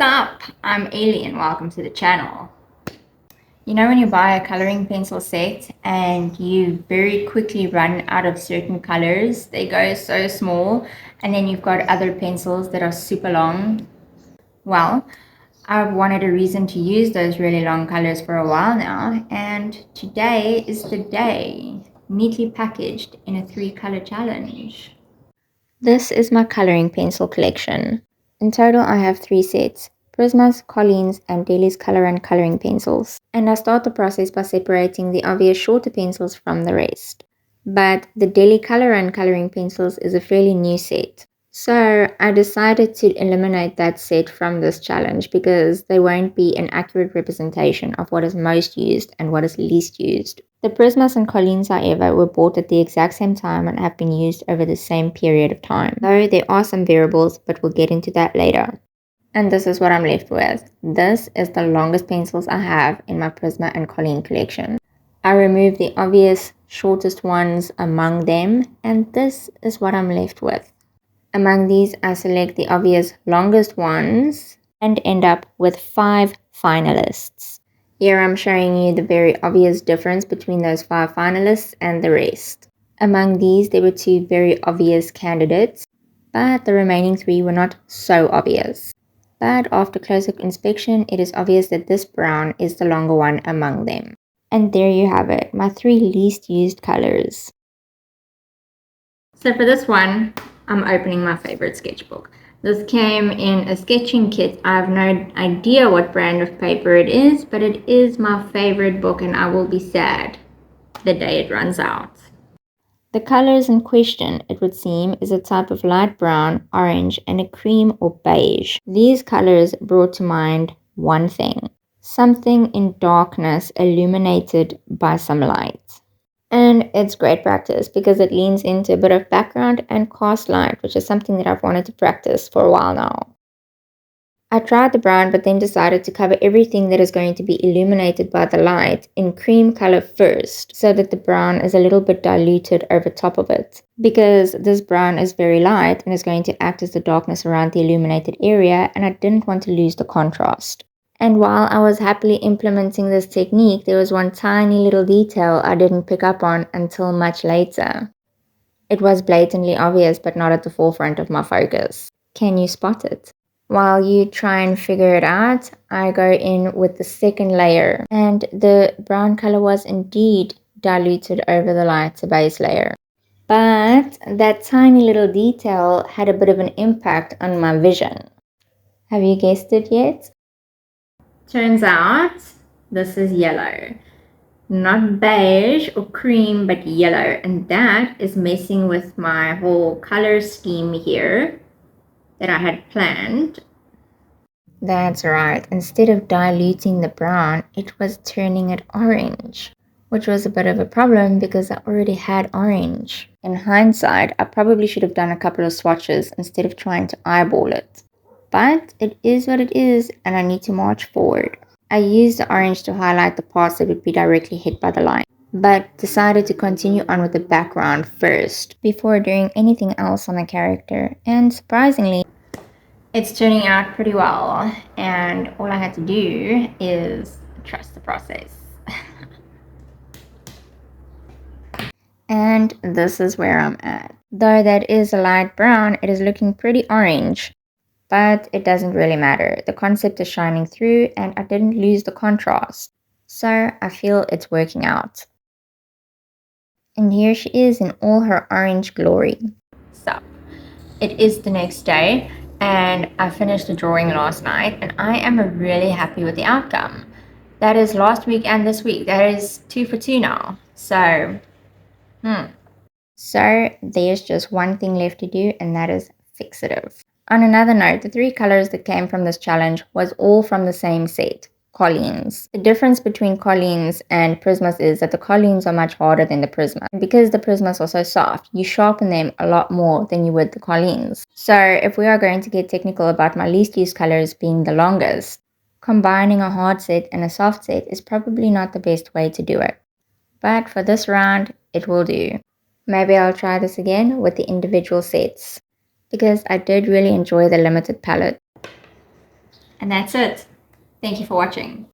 up? I'm Alien. Welcome to the channel. You know when you buy a coloring pencil set and you very quickly run out of certain colors, they go so small, and then you've got other pencils that are super long? Well, I've wanted a reason to use those really long colors for a while now, and today is the day, neatly packaged in a 3-color challenge. This is my coloring pencil collection. In total, I have 3 sets: Prisma's, Colleen's, and Deli's color and coloring pencils. And I start the process by separating the obvious shorter pencils from the rest. But the Deli color and coloring pencils is a fairly new set. So I decided to eliminate that set from this challenge because they won't be an accurate representation of what is most used and what is least used. The Prismas and Colleen's, however, were bought at the exact same time and have been used over the same period of time. Though there are some variables, but we'll get into that later. And this is what I'm left with. This is the longest pencils I have in my Prisma and Colleen collection. I removed the obvious shortest ones among them, and this is what I'm left with. Among these, I select the obvious longest ones and end up with 5 finalists. Here I'm showing you the very obvious difference between those 5 finalists and the rest. Among these, there were 2 very obvious candidates, but the remaining 3 were not so obvious. But after closer inspection, it is obvious that this brown is the longer one among them. And there you have it, my 3 least used colors. So for this one, I'm opening my favorite sketchbook. This came in a sketching kit. I have no idea what brand of paper it is, but it is my favorite book, and I will be sad the day it runs out. The colors in question, it would seem, is a type of light brown, orange, and a cream or beige. These colors brought to mind one thing: something in darkness illuminated by some light. And it's great practice because it leans into a bit of background and cast light, which is something that I've wanted to practice for a while now. I tried the brown, but then decided to cover everything that is going to be illuminated by the light in cream color first, so that the brown is a little bit diluted over top of it. Because this brown is very light and is going to act as the darkness around the illuminated area, and I didn't want to lose the contrast. And while I was happily implementing this technique, there was one tiny little detail I didn't pick up on until much later. It was blatantly obvious, but not at the forefront of my focus. Can you spot it? While you try and figure it out, I go in with the second layer, and the brown color was indeed diluted over the lighter base layer. But that tiny little detail had a bit of an impact on my vision. Have you guessed it yet? Turns out this is yellow. Not beige or cream, but yellow. And that is messing with my whole color scheme here that I had planned. That's right. Instead of diluting the brown, it was turning it orange, which was a bit of a problem because I already had orange. In hindsight, I probably should have done a couple of swatches instead of trying to eyeball it. But it is what it is, and I need to march forward. I used the orange to highlight the parts that would be directly hit by the light, but decided to continue on with the background first before doing anything else on the character, and surprisingly, it's turning out pretty well, and all I had to do is trust the process. And this is where I'm at. Though that is a light brown, it is looking pretty orange. But it doesn't really matter. The concept is shining through, and I didn't lose the contrast. So I feel it's working out. And here she is in all her orange glory. So, it is the next day, and I finished the drawing last night, and I am really happy with the outcome. That is last week and this week. That is 2 for 2 now. So there's just one thing left to do, and that is fixative. On another note, the 3 colors that came from this challenge was all from the same set, Colleen's. The difference between Colleen's and Prismas is that the Colleen's are much harder than the Prisma. And because the Prismas are so soft, you sharpen them a lot more than you would the Colleen's. So if we are going to get technical about my least used colors being the longest, combining a hard set and a soft set is probably not the best way to do it. But for this round, it will do. Maybe I'll try this again with the individual sets, because I did really enjoy the limited palette. And that's it. Thank you for watching.